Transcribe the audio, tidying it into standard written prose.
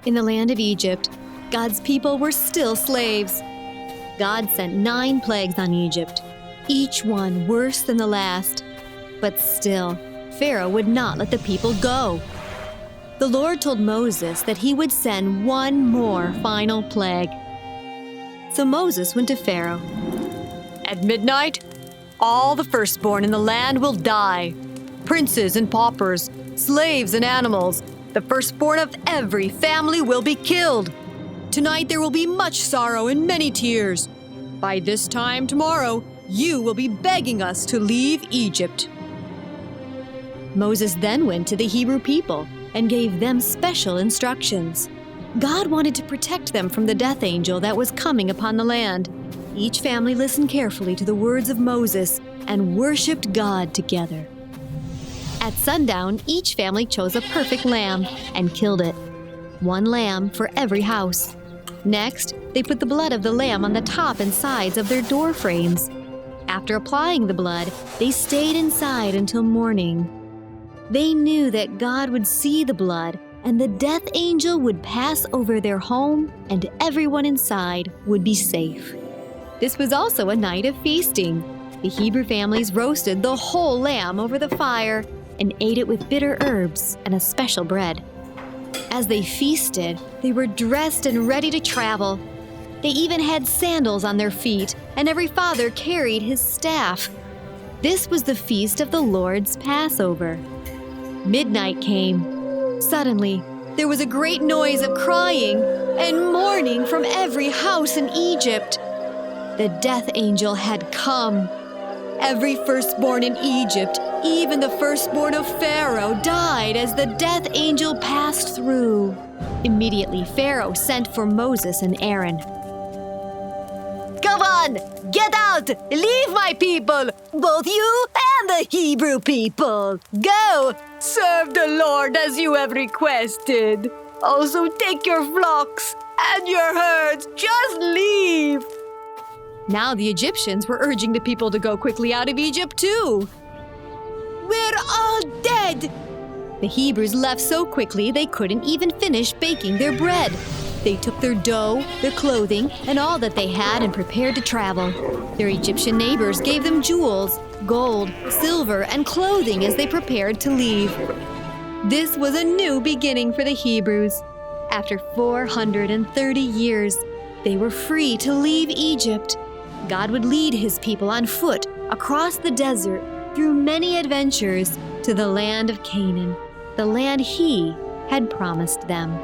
In the land of Egypt, God's people were still slaves. God sent 9 plagues on Egypt, each one worse than the last. But still, Pharaoh would not let the people go. The Lord told Moses that he would send one more final plague. So Moses went to Pharaoh. "At midnight, all the firstborn in the land will die. Princes and paupers, slaves and animals, the firstborn of every family will be killed. Tonight there will be much sorrow and many tears. By this time tomorrow, you will be begging us to leave Egypt." Moses then went to the Hebrew people and gave them special instructions. God wanted to protect them from the death angel that was coming upon the land. Each family listened carefully to the words of Moses and worshiped God together. At sundown, each family chose a perfect lamb and killed it. 1 lamb for every house. Next, they put the blood of the lamb on the top and sides of their door frames. After applying the blood, they stayed inside until morning. They knew that God would see the blood and the death angel would pass over their home and everyone inside would be safe. This was also a night of feasting. The Hebrew families roasted the whole lamb over the fire and ate it with bitter herbs and a special bread. As they feasted, they were dressed and ready to travel. They even had sandals on their feet, and every father carried his staff. This was the feast of the Lord's Passover. Midnight came. Suddenly, there was a great noise of crying and mourning from every house in Egypt. The death angel had come. Every firstborn in Egypt, even the firstborn of Pharaoh, died as the death angel passed through. Immediately, Pharaoh sent for Moses and Aaron. "Come on, get out! Leave my people, both you and the Hebrew people! Go! Serve the Lord as you have requested. Also take your flocks and your herds. Just leave!" Now the Egyptians were urging the people to go quickly out of Egypt too. "We're all dead!" The Hebrews left so quickly they couldn't even finish baking their bread. They took their dough, their clothing, and all that they had and prepared to travel. Their Egyptian neighbors gave them jewels, gold, silver, and clothing as they prepared to leave. This was a new beginning for the Hebrews. After 430 years, they were free to leave Egypt. God would lead his people on foot across the desert through many adventures to the land of Canaan, the land he had promised them.